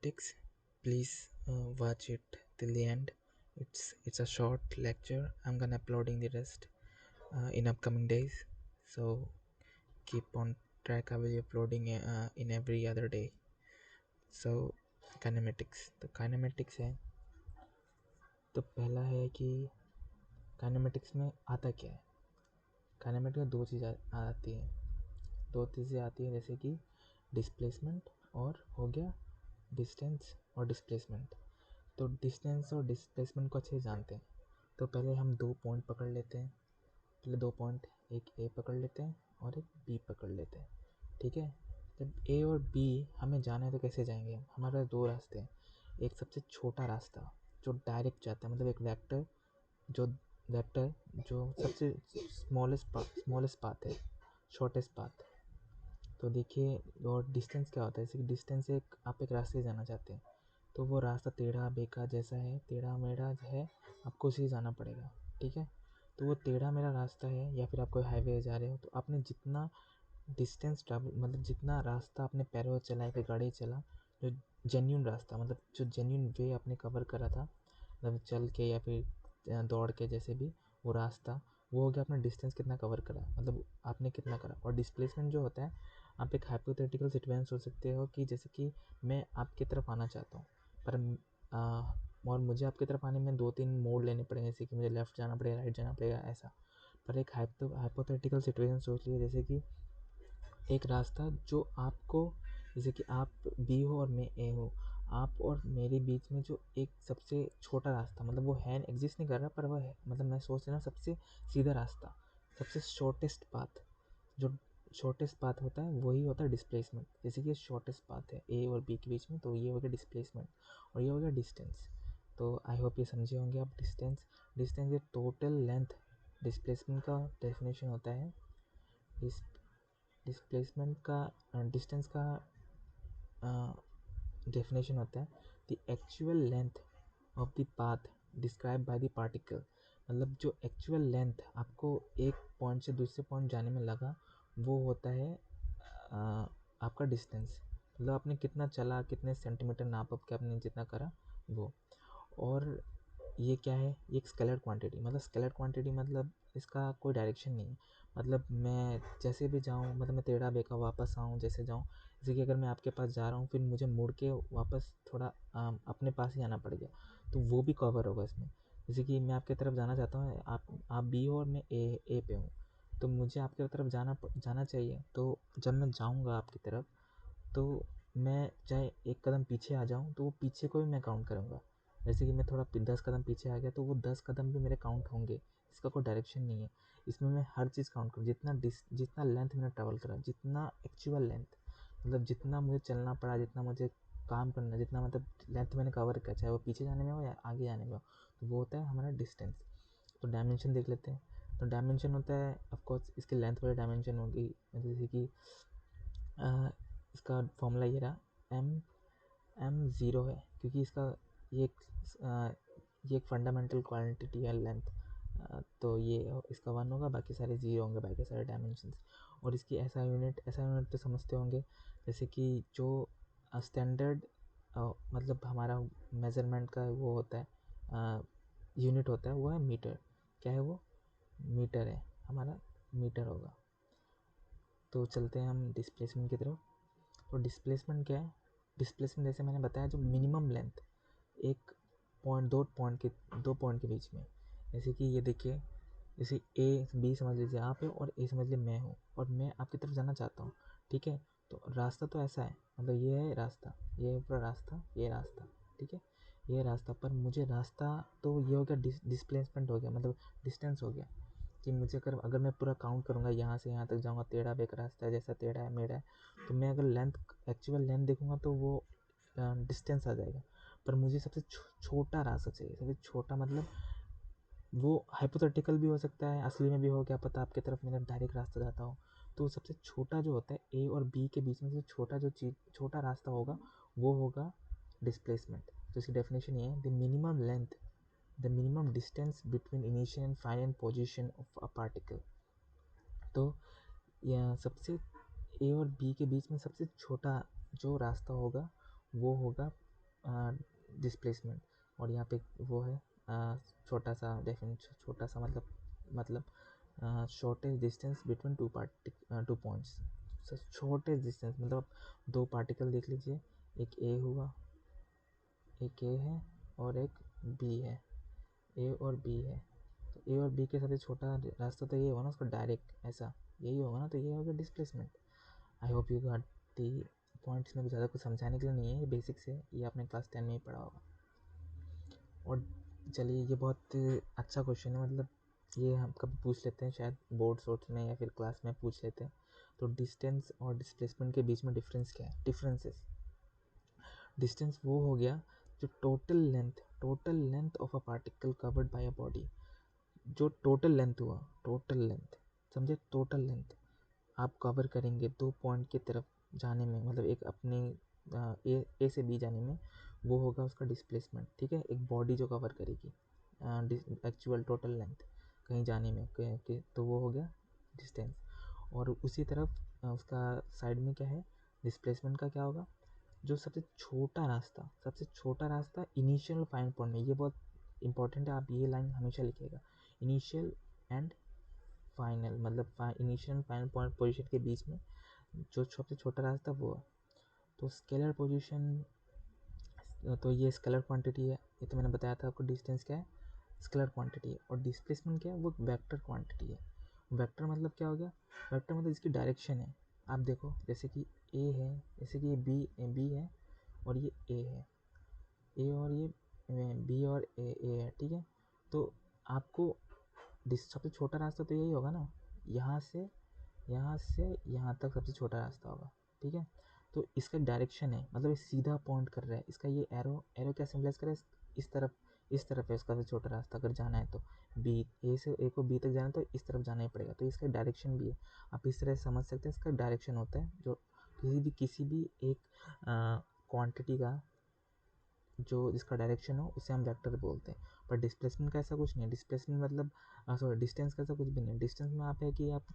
kinematics. Please watch it till the end. It's a short lecture. I'm gonna uploading the rest in upcoming days. So keep on track. I will be uploading in every other day. So kinematics. तो kinematics है, तो पहला है कि kinematics में आता क्या है। kinematics में दो चीज़ आती है, दो चीज़ें आती है, जैसे कि डिस्प्लेसमेंट और हो गया डिस्टेंस और डिस्प्लेसमेंट। तो डिस्टेंस और डिस्प्लेसमेंट को अच्छे से जानते हैं। तो पहले हम दो पॉइंट पकड़ लेते हैं। पहले दो पॉइंट, एक ए पकड़ लेते हैं और एक बी पकड़ लेते हैं। ठीक है। जब ए और बी हमें जाना है तो कैसे जाएंगे हम? हमारे पास दो रास्ते हैं। एक सबसे छोटा रास्ता जो डायरेक्ट जाता है, मतलब एक जो वेक्टर जो सबसे स्मॉलेस्ट पाथ है, शॉर्टेस्ट पाथ। तो देखिए, और डिस्टेंस क्या होता है, जैसे कि डिस्टेंस एक आप एक रास्ते से जाना चाहते हैं, तो वो रास्ता टेढ़ा बेका जैसा है, टेढ़ा मेढ़ा है, आपको उसी से जाना पड़ेगा। ठीक है। तो वो टेढ़ा मेढ़ा रास्ता है, या फिर आप कोई हाईवे जा रहे हो, तो आपने जितना डिस्टेंस ट्रैवल, मतलब जितना रास्ता आपने पैरों से चला या फिर गाड़ी से चला, जो जेन्यून रास्ता, मतलब जो जेन्यून वे आपने कवर करा था, मतलब चल के या फिर दौड़ के, जैसे भी वो रास्ता, वो हो गया आपने डिस्टेंस कितना कवर करा, मतलब आपने कितना करा। और डिस्प्लेसमेंट जो होता है, आप एक हाइपोथेटिकल सिचुएशन सोच सकते हो कि जैसे कि मैं आपकी तरफ आना चाहता हूँ, पर और मुझे आपकी तरफ आने में दो तीन मोड़ लेने पड़ेंगे, जैसे कि मुझे लेफ़्ट जाना पड़ेगा, राइट जाना पड़ेगा, ऐसा। पर एक हाइपोथेटिकल सिचुएशन सोच लीजिए, जैसे कि एक रास्ता जो आपको, जैसे कि आप बी हो और मैं ए हूँ, आप और मेरे बीच में जो एक सबसे छोटा रास्ता, मतलब वो है एग्जिस्ट नहीं कर रहा, पर वह है, मतलब मैं सोच रहा हूँ सबसे सीधा रास्ता, सबसे शॉर्टेस्ट पाथ, जो शॉर्टेस्ट पाथ होता है वही होता है डिस्प्लेसमेंट। जैसे कि शॉर्टेस्ट पाथ है ए और बी के बीच में, तो ये हो गया डिस्प्लेसमेंट और ये हो गया डिस्टेंस। तो आई होप ये समझे होंगे आप। डिस्टेंस, डिस्टेंस ये टोटल लेंथ, डिस्प्लेसमेंट का डेफिनेशन होता है। डिस्प्लेसमेंट का डिस्टेंस का डेफिनेशन होता है the actual length of the path describe by the particle. मतलब जो एक्चुअल लेंथ आपको एक पॉइंट से दूसरे पॉइंट जाने में लगा, वो होता है आपका डिस्टेंस। मतलब आपने कितना चला, कितने सेंटीमीटर नाप के आपने जितना करा वो। और ये क्या है, ये एक स्केलर क्वांटिटी, मतलब स्केलर क्वांटिटी मतलब इसका कोई डायरेक्शन नहीं है। मतलब मैं जैसे भी जाऊँ, मतलब मैं टेढ़ा बेका वापस आऊँ, जैसे जाऊँ, जैसे कि अगर मैं आपके पास जा रहा हूँ, फिर मुझे मुड़ के वापस थोड़ा अपने पास ही आना पड़ गया, तो वो भी कवर होगा इसमें। जैसे कि मैं आपकी तरफ जाना चाहता हूँ, आप बी हो और मैं ए पे हूँ, तो मुझे आपकी तरफ जाना चाहिए। तो जब मैं जाऊँगा आपकी तरफ, तो मैं चाहे एक कदम पीछे आ जाऊँ, तो वो पीछे को भी मैं काउंट करूँगा। जैसे कि मैं थोड़ा 10 कदम पीछे आ गया, तो वो 10 कदम भी मेरे काउंट होंगे। इसका कोई डायरेक्शन नहीं है। इसमें मैं हर चीज़ काउंट करूँ, जितना लेंथ मैंने ट्रैवल करा, जितना एक्चुअल लेंथ, मतलब जितना मुझे चलना पड़ा, जितना मुझे काम करना, जितना मतलब लेंथ मैंने कवर किया, चाहे वो पीछे जाने में हो या आगे जाने में हो, तो वो होता है हमारा डिस्टेंस। तो डायमेंशन देख लेते हैं। तो डायमेंशन होता है, ऑफ कोर्स इसकी लेंथ वाली डायमेंशन होगी, जैसे कि इसका फॉर्मूला ये रहा, एम ज़ीरो है, क्योंकि इसका ये एक ये एक फंडामेंटल क्वांटिटी है लेंथ। तो ये इसका वन होगा, बाकी सारे ज़ीरो होंगे, बाकी सारे डायमेंशंस। और इसकी ऐसा यूनिट तो समझते होंगे, जैसे कि जो स्टैंडर्ड मतलब हमारा मेज़रमेंट का वो होता है, यूनिट होता है, वो है मीटर। क्या है वो? मीटर है हमारा, मीटर होगा। तो चलते हैं हम डिस्प्लेसमेंट की तरफ। तो डिस्प्लेसमेंट क्या है? डिस्प्लेसमेंट जैसे मैंने बताया, जो मिनिमम लेंथ एक पॉइंट, दो पॉइंट के बीच में। जैसे कि ये देखिए, जैसे ए बी समझ लीजिए आप है, और ए समझ लीजिए मैं हूँ, और मैं आपकी तरफ जाना चाहता हूँ। ठीक है। तो रास्ता तो ऐसा है, मतलब ये है रास्ता, ये है पूरा रास्ता, ये रास्ता। ठीक है। ये रास्ता, पर मुझे रास्ता, तो ये हो गया डिस्प्लेसमेंट हो गया, मतलब डिस्टेंस हो गया। कि मुझे अगर मैं पूरा काउंट करूँगा, यहाँ से यहाँ तक जाऊँगा, टेढ़ा बेक रास्ता है, जैसा टेढ़ा है मेढ़ा है, तो मैं अगर एक्चुअल लेंथ देखूँगा, तो वो डिस्टेंस आ जाएगा। पर मुझे सबसे छोटा रास्ता चाहिए। सबसे छोटा मतलब वो हाइपोथेटिकल भी हो सकता है, असली में भी हो, क्या पता आपकी तरफ मेरा डायरेक्ट रास्ता जाता हो। तो सबसे छोटा जो होता है ए और बी के बीच में से छोटा जो चीज़, छोटा रास्ता होगा, वो होगा डिस्प्लेसमेंट। तो इसकी डेफिनेशन ये है, the minimum distance between initial and final position of a particle. तो यह सबसे ए और बी के बीच में सबसे छोटा जो रास्ता होगा, वो होगा डिस्प्लेसमेंट। और यहाँ पे वो है छोटा सा डेफिनेशन, छोटा सा मतलब shortage distance between two points. Shortage distance मतलब दो पार्टिकल देख लीजिए, एक ए हुआ, एक ए है और एक बी है, ए और बी है। तो ए और बी के सबसे छोटा रास्ता तो ये होगा ना, उसका डायरेक्ट ऐसा यही होगा ना, तो ये होगा displacement. I hope you got the points में ज़्यादा कुछ समझाने के लिए नहीं है, ये बेसिक से ये आपने क्लास 10 में ही पढ़ा होगा। और चलिए ये बहुत अच्छा क्वेश्चन है, मतलब ये हम कभी पूछ लेते हैं शायद बोर्ड सोर्ट्स में या फिर क्लास में पूछ लेते हैं। तो डिस्टेंस और डिस्प्लेसमेंट के बीच में डिफरेंस क्या है? डिफरेंसेस, डिस्टेंस वो हो गया जो total length of a particle covered by a body, जो टोटल लेंथ हुआ, टोटल लेंथ, समझे? टोटल लेंथ आप कवर करेंगे दो पॉइंट की तरफ जाने में, मतलब एक अपने ए से बी जाने में, वो होगा उसका डिस्प्लेसमेंट। ठीक है, एक बॉडी जो कवर करेगी एक्चुअल टोटल लेंथ कहीं जाने में तो वो हो गया डिस्टेंस। और उसी तरफ उसका साइड में क्या है, डिस्प्लेसमेंट का क्या होगा, जो सबसे छोटा रास्ता इनिशियल फाइनल पॉइंट में, ये बहुत इंपॉर्टेंट है, आप ये लाइन हमेशा लिखिएगा, इनिशियल एंड फाइनल, मतलब initial and final point position के बीच में जो सबसे छोटा रास्ता वो है। तो स्केलर पोजीशन, तो ये स्केलर क्वांटिटी है, ये तो मैंने बताया था आपको, डिस्टेंस क्या है, स्केलर क्वांटिटी है। और डिस्प्लेसमेंट क्या है, वो वेक्टर क्वांटिटी है। वेक्टर मतलब क्या हो गया, वेक्टर मतलब इसकी डायरेक्शन है। आप देखो जैसे कि ए है, जैसे कि ये बी है और ये ए है, ए और ये बी और ए है, ठीक है। तो आपको सबसे छोटा रास्ता तो यही होगा ना, यहाँ से यहाँ तक सबसे छोटा रास्ता होगा, ठीक है। तो इसका डायरेक्शन है, मतलब ये सीधा पॉइंट कर रहा है, इसका ये एरो क्या सिम्बलाइज कर रहा है, इस तरफ है इसका सबसे छोटा रास्ता अगर जाना है तो, बी ए से ए को बी तक जाना है तो इस तरफ जाना ही पड़ेगा, तो इसका डायरेक्शन भी है। आप इस तरह से समझ सकते हैं, इसका डायरेक्शन होता है जो किसी भी एक क्वांटिटी का जो जिसका डायरेक्शन हो उसे हम वेक्टर बोलते हैं। पर डिस्प्लेसमेंट का ऐसा कुछ नहीं है, डिस्प्लेसमेंट मतलब सॉरी डिस्टेंस का ऐसा कुछ भी नहीं है। डिस्टेंस में आप है कि आप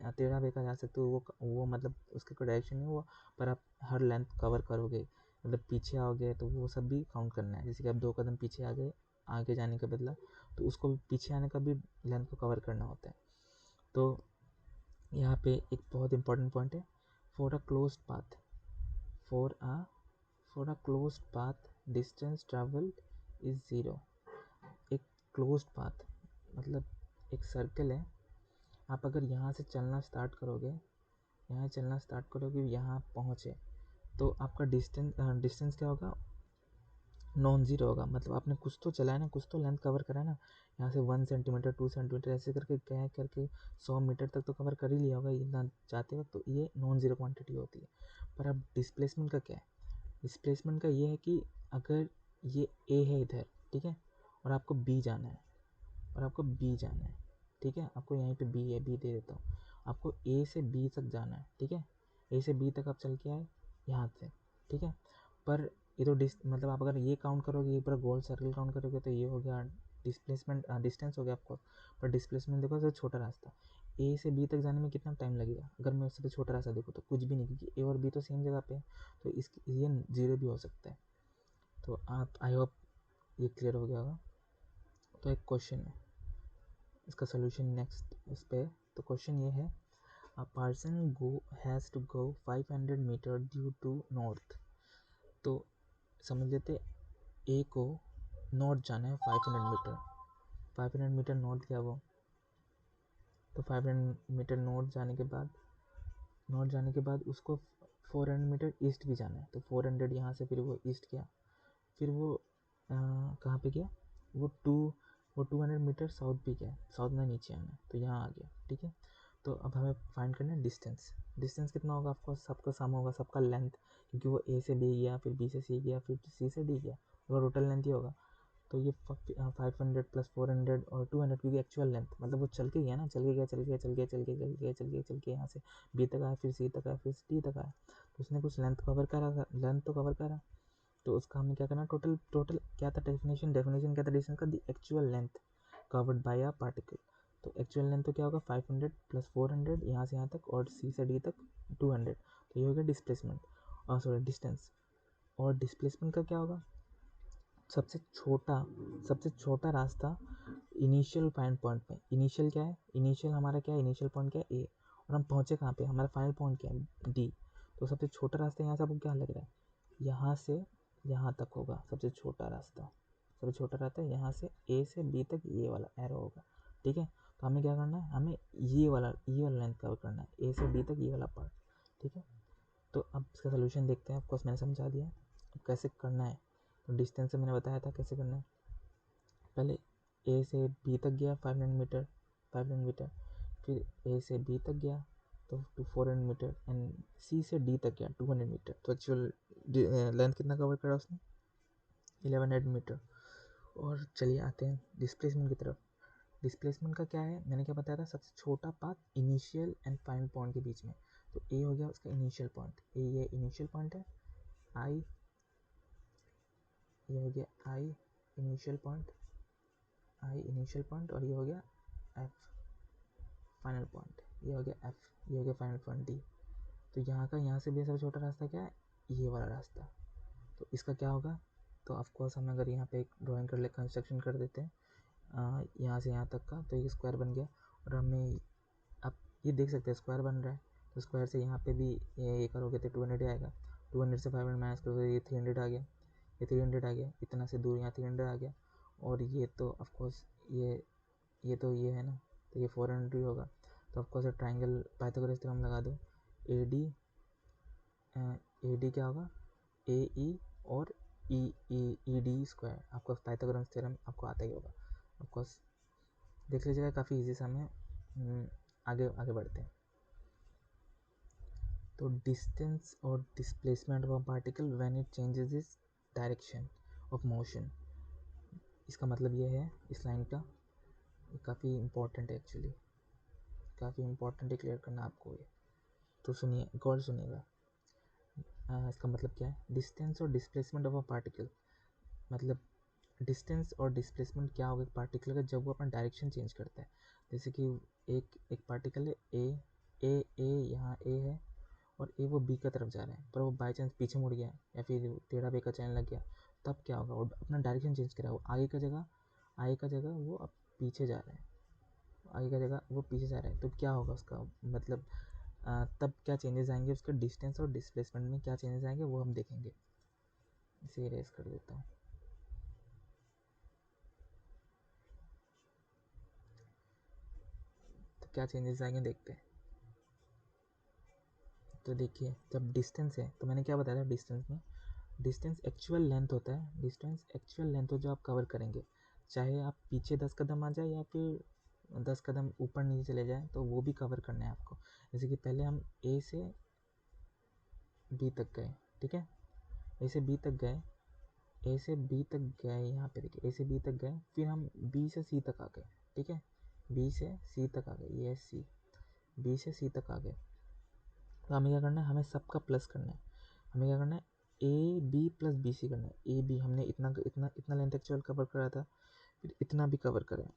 टेढ़ा बेका जा सकते हो, वो मतलब उसका कोई डायरेक्शन नहीं हुआ, पर आप हर लेंथ कवर करोगे, मतलब पीछे आओगे तो वो सब भी काउंट करना है। जैसे कि आप 2 कदम पीछे आ गए आगे जाने का बदला, तो उसको भी पीछे आने का भी लेंथ को कवर करना होता है। तो यहाँ पे एक बहुत इंपॉर्टेंट पॉइंट है, for a close path for a for a close path distance travelled is zero. एक क्लोज पाथ मतलब एक सर्कल है, आप अगर यहाँ से चलना स्टार्ट करोगे, यहाँ आप पहुँचे, तो आपका डिस्टेंस क्या होगा, नॉन ज़ीरो होगा। मतलब आपने कुछ तो चला है ना, कुछ तो लेंथ कवर करा है ना, यहाँ से 1 सेंटीमीटर 2 सेंटीमीटर ऐसे करके क्या करके 100 मीटर तक तो कवर कर ही लिया होगा इतना जाते वक्त, तो ये नॉन ज़ीरो क्वांटिटी होती है। पर अब डिस्प्लेसमेंट का क्या है, डिस्प्लेसमेंट का ये है कि अगर ये ए है इधर, ठीक है, और आपको बी जाना है, ठीक है, आपको यहीं पे बी है, बी दे देता हूँ, आपको ए से बी तक जाना है, ठीक है, ए से बी तक आप चल के आए यहाँ से, ठीक है। पर ये तो मतलब आप अगर ये काउंट करोगे, ये पूरा गोल सर्कल काउंट करोगे, तो ये हो गया डिस्प्लेसमेंट, डिस्टेंस हो गया आपको। पर डिस्प्लेसमेंट देखो सबसे छोटा रास्ता, ए से बी तक जाने में कितना टाइम लगेगा, अगर मैं सबसे छोटा रास्ता देखूँ तो कुछ भी नहीं, क्योंकि ए और बी तो सेम जगह पे है, तो ये जीरो भी हो सकता है। तो आप आई होप ये क्लियर हो गया होगा। तो एक क्वेश्चन है, इसका सोल्यूशन नेक्स्ट उस पर। तो क्वेश्चन ये है, a person has to go 500 metre due to north. तो समझ लेते ए को नॉर्थ जाना है 500 मीटर, 500 मीटर नॉर्थ गया वो, तो 500 मीटर नॉर्थ जाने के बाद उसको 400 मीटर ईस्ट भी जाना है, तो 400 यहाँ से फिर वो ईस्ट गया, फिर वो कहाँ पे गया, वो 200 मीटर साउथ भी गया, साउथ में नीचे आना है, तो यहाँ आ गया, ठीक है। तो अब हमें फाइंड करना है डिस्टेंस कितना होगा, आपको सबका सम होगा, सबका लेंथ, क्योंकि वो ए से बी गया, फिर बी से सी गया, फिर सी से डी गया, वो टोटल लेंथ ही होगा। तो ये 500 प्लस 400 और 200, क्योंकि एक्चुअल लेंथ मतलब वो चल के गया ना, चल के यहाँ से बी तक आया, फिर सी तक आया, फिर डी तक आया, तो उसने कुछ लेंथ तो कवर करा। तो उसका हमें क्या करना, टोटल क्या था, डेफिनेशन क्या था डिस्टेंस का, the actual length covered by a particle. तो एक्चुअल लेंथ तो क्या होगा, 500 प्लस 400 यहाँ से यहाँ तक, और सी से डी तक 200, तो ये हो गया डिस्प्लेसमेंट, और सॉरी डिस्टेंस। और डिस्प्लेसमेंट का क्या होगा, सबसे छोटा रास्ता इनिशियल फाइनल पॉइंट पे। इनिशियल क्या है, इनिशियल हमारा क्या है, इनिशियल पॉइंट क्या है ए, और हम पहुँचे कहाँ पे, हमारा फाइनल पॉइंट क्या है डी। तो सबसे छोटा रास्ता यहाँ से आपको क्या लग रहा है, यहाँ से यहाँ तक होगा सबसे छोटा रास्ता। सबसे छोटा रास्ता है यहाँ से ए से बी तक, ये वाला एरो होगा, ठीक है। तो हमें क्या करना है, हमें ये वाला लेंथ कवर करना है, ए से बी तक ये वाला पार्ट, ठीक है। तो अब इसका सोल्यूशन देखते हैं। ऑफकोर्स मैंने समझा दिया अब कैसे करना है। तो डिस्टेंस से मैंने बताया था कैसे करना है। पहले ए से बी तक गया 500 मीटर, फिर ए से बी तक गया तो 400 मीटर, एंड सी से डी तक गया 200 मीटर। तो एक्चुअल लेंथ कितना कवर करा उसने, 1100 मीटर। और चलिए आते हैं डिस्प्लेसमेंट की तरफ। डिस्प्लेसमेंट का क्या है, मैंने क्या बताया था, सबसे छोटा path initial and final point के बीच में। तो ए हो गया उसका इनिशियल पॉइंट, ये इनिशियल पॉइंट है, आई ये हो गया आई इनिशियल पॉइंट, और ये हो गया एफ फाइनल पॉइंट, ये हो गया एफ, ये हो गया फाइनल पॉइंट डी। तो यहाँ से भी सबसे छोटा रास्ता क्या है, ये वाला रास्ता। तो इसका क्या होगा, तो ऑफकोर्स हम अगर यहाँ पे एक ड्राइंग कर ले, कंस्ट्रक्शन कर देते हैं यहाँ से यहाँ तक का, तो एक स्क्वायर बन गया। और हमें आप ये देख सकते हैं स्क्वायर बन रहा है, तो स्क्वायर से यहाँ पे भी ये करोगे तो 200 आएगा, 200 से 500 माइनस करोगे ये 300 आ गया, ये 300 आ गया, इतना से दूर यहाँ 300 आ गया। और ये तो ऑफकोर्स ये तो ये है ना, तो ये 400 होगा। तो ऑफकोर्स ट्राइंगल पाइथागोरस थ्योरम लगा दो, ए डी क्या होगा, ए ई और ई डी स्क्वायर। आपको पाइथागोरस थ्योरम आपको आता ही होगा ऑफकोर्स, देख लीजिएगा, काफ़ी ईजी सा हमें। आगे आगे बढ़ते हैं। तो डिस्टेंस और displacement of a particle when it changes its direction of motion, इसका मतलब ये है इस लाइन का, काफ़ी इंपॉर्टेंट है एक्चुअली, काफ़ी इंपॉर्टेंट है क्लियर करना आपको ये। तो सुनिए, गौर सुनिएगा। इसका मतलब क्या है, डिस्टेंस और डिस्प्लेसमेंट ऑफ अ पार्टिकल, मतलब डिस्टेंस और डिस्प्लेसमेंट क्या होगा पार्टिकल का जब वो अपना डायरेक्शन चेंज करता है। जैसे कि एक पार्टिकल है ए यहाँ ए है, और ए वो बी की तरफ जा रहा है, पर वो बाई चांस पीछे मुड़ गया या फिर टेढ़ा बेका चलने लग गया, तब क्या होगा, वो अपना डायरेक्शन चेंज करेगा, वो आगे का जगह वो अब पीछे जा रहा है, आगे का जगह वो पीछे जा रहा है। तो क्या होगा उसका मतलब, तब क्या चेंजेस आएंगे उसके डिस्टेंस और डिस्प्लेसमेंट में, क्या चेंजेस आएंगे वो हम देखेंगे। इसे इरेज कर देता हूँ। तो क्या चेंजेस आएंगे देखते हैं। तो देखिए, जब डिस्टेंस है तो मैंने क्या बताया था, डिस्टेंस एक्चुअल लेंथ होता है, डिस्टेंस एक्चुअल लेंथ हो जो आप कवर करेंगे, चाहे आप पीछे 10 कदम आ जाए या फिर 10 कदम ऊपर नीचे चले जाए, तो वो भी कवर करना है आपको। जैसे कि पहले हम ए से बी तक गए, ठीक है, ए से बी तक गए, यहाँ पे देखिए ए से बी तक गए, फिर हम बी से सी तक आ गए, ठीक है, बी से सी तक आ गए, ये सी, बी से सी तक आ गए। तो हमें क्या करना है, हमें सबका प्लस करना है, हमें क्या करना है, a b plus b c करना है। ए बी हमने इतना इतना इतना लेंथ एक्चुअल कवर करा था, फिर इतना भी कवर करा है।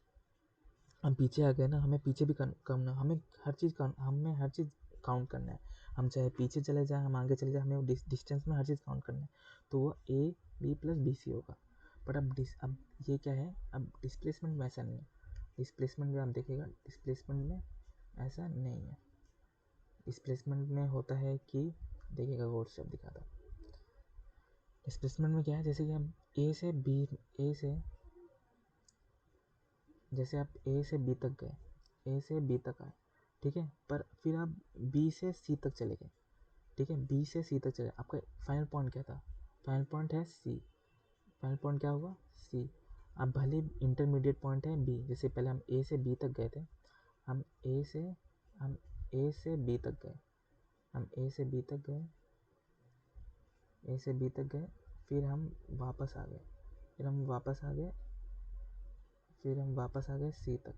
हम पीछे आ गए ना, हमें पीछे भी करना, हमें हर चीज़ काउंट करना है। हम चाहे पीछे चले जाएं, हम आगे चले जाएं, हमें डिस्टेंस में हर चीज़ काउंट करना है। तो वो a b plus b c होगा। बट अब ये क्या है, अब डिस्प्लेसमेंट में ऐसा नहीं है, डिस्प्लेसमेंट में आप देखिएगा, डिस्प्लेसमेंट में ऐसा नहीं है। डिस्प्लेसमेंट में होता है कि, देखिएगा गौर से अब दिखाता हूँ। डिस्प्लेसमेंट में क्या है, जैसे कि हम जैसे आप ए से बी तक गए, ए से बी तक आए, ठीक है, पर फिर आप बी से सी तक चले गए, ठीक है, बी से सी तक चले, आपका फाइनल पॉइंट क्या था, फाइनल पॉइंट है सी, फाइनल पॉइंट क्या हुआ सी। अब भले इंटरमीडिएट पॉइंट है बी, जैसे पहले हम ए से बी तक गए थे, हम ए से बी तक गए, हम ए से बी तक गए, फिर हम वापस आ गए, सी तक,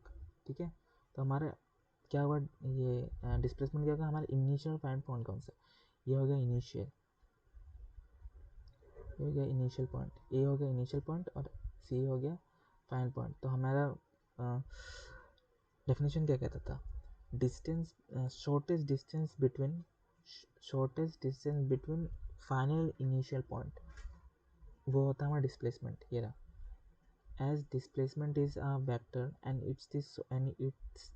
ठीक है। तो हमारा क्या हुआ, ये डिस्प्लेसमेंट क्या होगा, हमारा इनिशियल फाइनल पॉइंट कौन सा, ये हो गया इनिशियल, पॉइंट, ए हो गया इनिशियल पॉइंट और सी हो गया फाइनल पॉइंट। तो हमारा डेफिनेशन क्या कहता था, distance, shortest distance between final initial point, वो होता है हमारा डिस्प्लेसमेंट। ये रहा, as displacement is a vector and it's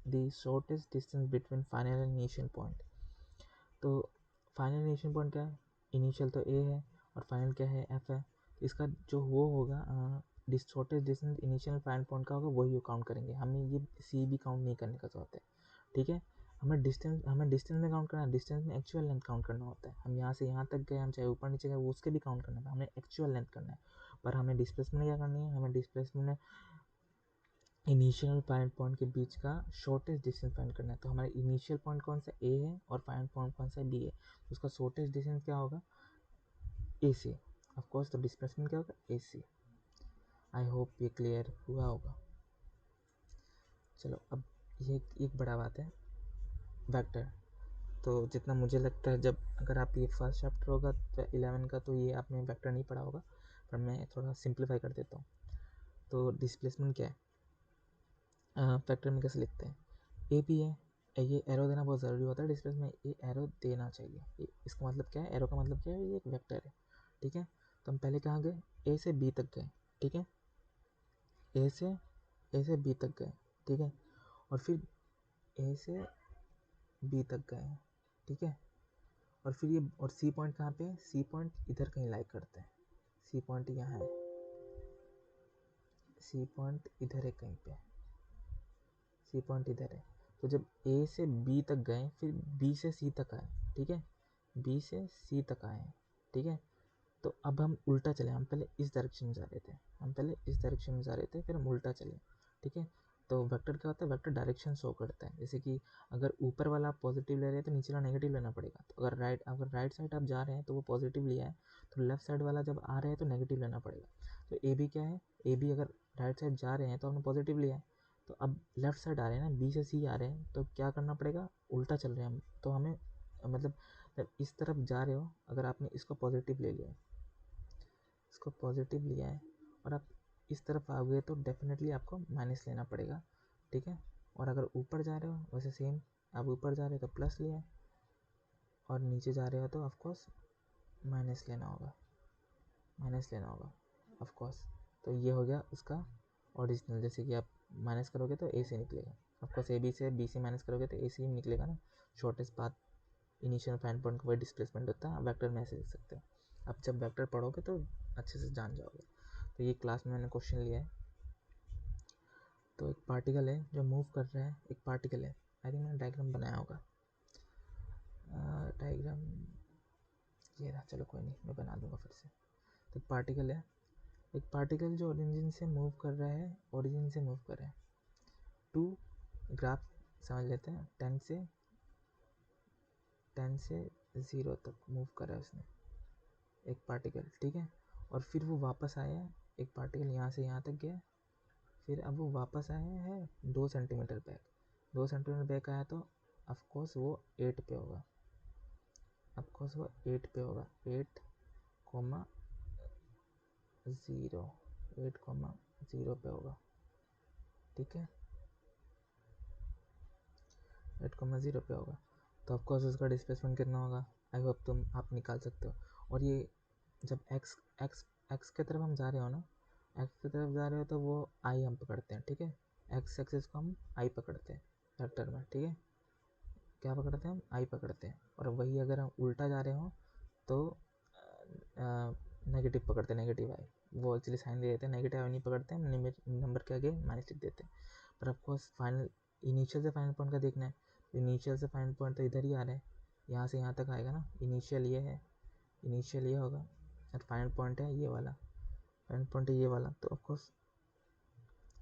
the shortest distance between final and initial point. तो फाइनल इनिशियल पॉइंट क्या है, इनिशियल तो ए है और फाइनल क्या है, एफ है। तो इसका जो वो होगा shortest distance initial final point का होगा, वही काउंट करेंगे। हमें ये सी भी काउंट नहीं करने का जरूरत है, ठीक है। हमें डिस्टेंस में काउंट करना है, डिस्टेंस में एक्चुअल लेंथ काउंट करना होता है। हम यहाँ से यहाँ तक गए, हम चाहे ऊपर नीचे गए, वो उसके भी काउंट करना है, हमें एक्चुअल लेंथ करना है। पर हमें डिस्प्लेसमेंट क्या करनी है, हमें डिस्प्लेसमेंट में इनिशियल फाइनल पॉइंट के बीच का शॉर्टेस्ट डिस्टेंस फाइंड करना है। तो हमारा इनिशियल पॉइंट कौन सा, ए है, और फाइनल पॉइंट कौन सा, बी है। तो उसका शॉर्टेस्ट डिस्टेंस क्या होगा, ए सी ऑफ कोर्स। तो डिस्प्लेसमेंट क्या होगा, ए सी। आई होप ये क्लियर हुआ होगा। चलो अब ये एक बड़ा बात है, वेक्टर। तो जितना मुझे लगता है, जब अगर आप ये फर्स्ट चैप्टर होगा 11 का, तो ये आपने वेक्टर नहीं पढ़ा होगा, पर मैं थोड़ा सिंप्लीफाई कर देता हूँ। तो डिस्प्लेसमेंट क्या है, फैक्टर में कैसे लिखते हैं, ए भी है, ये एरो देना बहुत ज़रूरी होता है डिस्प्लेसमेंट में, ये एरो देना चाहिए। इसका मतलब क्या है, एरो का मतलब क्या है, ये एक वेक्टर है, ठीक है। तो हम पहले कहाँ गए, ए से बी तक गए, ठीक है। ए से बी तक गए, ठीक है। और फिर ए से बी तक गए, ठीक है। और फिर ये, और सी पॉइंट कहाँ पे है, सी पॉइंट इधर कहीं लाइक करते हैं, सी पॉइंट यहाँ है, सी पॉइंट इधर है कहीं पे, सी पॉइंट इधर है। तो जब ए से बी तक गए, फिर बी से सी तक आए, ठीक है, बी से सी तक आए, ठीक है। तो अब हम उल्टा चले, हम पहले इस डायरेक्शन में जा रहे थे, फिर हम उल्टा चले, ठीक है। तो वेक्टर क्या होता है, वेक्टर डायरेक्शन शो करता है। जैसे कि अगर ऊपर वाला आप पॉजिटिव ले रहे हैं तो नीचे वाला नेगेटिव लेना पड़ेगा। तो अगर राइट साइड आप जा रहे हैं तो वो पॉजिटिव लिया है, तो लेफ्ट साइड वाला जब आ रहे हैं तो नेगेटिव लेना पड़ेगा। तो ए बी क्या है, ए बी अगर राइट साइड जा रहे हैं तो हमने पॉजिटिव लिया है, तो अब लेफ्ट साइड आ रहे हैं ना, बी से सी आ रहे हैं, तो क्या करना पड़ेगा, उल्टा चल रहे हैं हम। तो हमें मतलब जब इस तरफ जा रहे हो, अगर आपने इसको पॉजिटिव ले लिया है, इसको पॉजिटिव लिया है, और आप इस तरफ आओगे तो डेफिनेटली आपको माइनस लेना पड़ेगा, ठीक है। और अगर ऊपर जा रहे हो वैसे सेम, आप ऊपर जा रहे हो तो प्लस लिया है, और नीचे जा रहे हो तो ऑफकोर्स माइनस लेना होगा, ऑफकोर्स। तो ये हो गया उसका ओरिजिनल। जैसे कि आप माइनस करोगे तो ए से निकलेगा, ऑफकोर्स ए बी से बी से माइनस करोगे तो ए से ही निकलेगा ना। Shortest path initial final point का वही डिस्प्लेसमेंट होता है, वेक्टर में ऐसे लिख सकते हो। अब जब वेक्टर पढ़ोगे तो अच्छे से जान जाओगे। तो ये क्लास में मैंने क्वेश्चन लिया है। तो एक पार्टिकल है जो मूव कर रहा है, एक पार्टिकल है, आई थिंक मैंने डायग्राम बनाया होगा, डायग्राम ये रहा, चलो कोई नहीं, मैं बना दूंगा फिर से। तो एक पार्टिकल जो ओरिजिन से मूव कर रहा है, टू ग्राफ समझ लेते हैं, 10 से 0 तक मूव कर रहा है उसने, एक पार्टिकल, ठीक है। और फिर वो वापस आया, एक पार्टिकल यहाँ से यहाँ तक गया, फिर अब वो वापस आया है 2 सेंटीमीटर बैक, 2 सेंटीमीटर बैक आया, तो ऑफकोर्स वो 8 पे होगा, 8,0, 8,0 पे होगा, ठीक है, 8,0 पे होगा। तो ऑफकोर्स उसका डिस्प्लेसमेंट कितना होगा, आई होप आप निकाल सकते हो। और ये जब एक्स के तरफ हम जा रहे हो ना, एक्स की तरफ जा रहे हो तो वो आई हम पकड़ते हैं, ठीक है। एक्स एक्सिस को हम आई पकड़ते हैं वेक्टर में, ठीक है। क्या पकड़ते हैं हम, आई पकड़ते हैं। और वही अगर हम उल्टा जा रहे हो तो नेगेटिव पकड़ते हैं, नेगेटिव आई। वो एक्चुअली साइन दे देते हैं, नेगेटिव आई नहीं पकड़ते हैं, नंबर के आगे माइनस लिख देते हैं। पर ऑफकोर्स फाइनल इनिशियल से फाइनल पॉइंट का देखना है, तो इनिशियल से फाइनल पॉइंट तो इधर ही आ रहा है, यहाँ से यहाँ तक आएगा ना। इनिशियल ये है, इनिशियल ये होगा, और फाइनल पॉइंट है ये वाला, तो ऑफकोर्स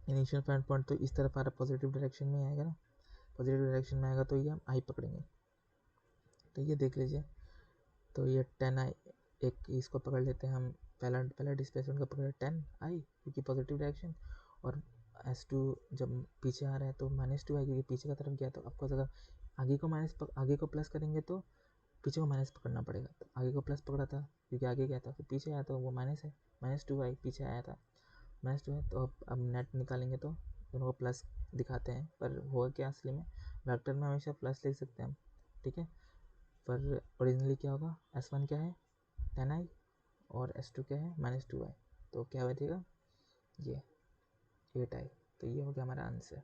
इनिशियल फाइनल पॉइंट तो इस तरफ आ रहा है, पॉजिटिव डायरेक्शन में आएगा ना, पॉजिटिव डायरेक्शन में आएगा तो ये हम आई पकड़ेंगे। तो ये देख लीजिए, तो ये 10 आई, एक इसको पकड़ लेते हैं हम, पहला डिस्प्लेसमेंट का पकड़ 10 आई क्योंकि पॉजिटिव डायरेक्शन, और S2 जब पीछे आ रहा है तो -2 आई क्योंकि पीछे की तरफ गया। तो आपको अगर आगे को प्लस करेंगे तो पीछे को माइनस पकड़ना पड़ेगा। तो आगे को प्लस पकड़ा था क्योंकि आगे गया था, फिर पीछे आया तो वो माइनस है, -2 आई पीछे आया था, -2 है। तो अब नेट निकालेंगे तो दोनों को प्लस दिखाते हैं, पर होगा क्या असली में, वेक्टर में हमेशा प्लस लिख सकते हैं हम, ठीक है। पर ओरिजिनली क्या होगा, S1 क्या है 10i, और S2 क्या है, -2i, तो क्या बचेगा, ये 8i। तो ये हो गया हमारा आंसर।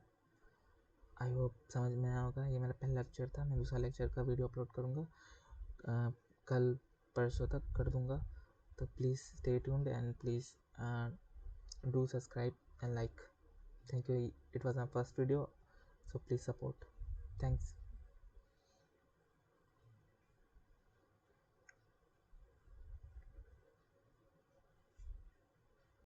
आई होप समझ में आया होगा। ये मेरा पहला लेक्चर था, मैं दूसरा लेक्चर का वीडियो अपलोड करूँगा कल परसों तक कर दूँगा। तो please stay tuned and please do subscribe and like. Thank you. It was my first video, so please support. Thanks.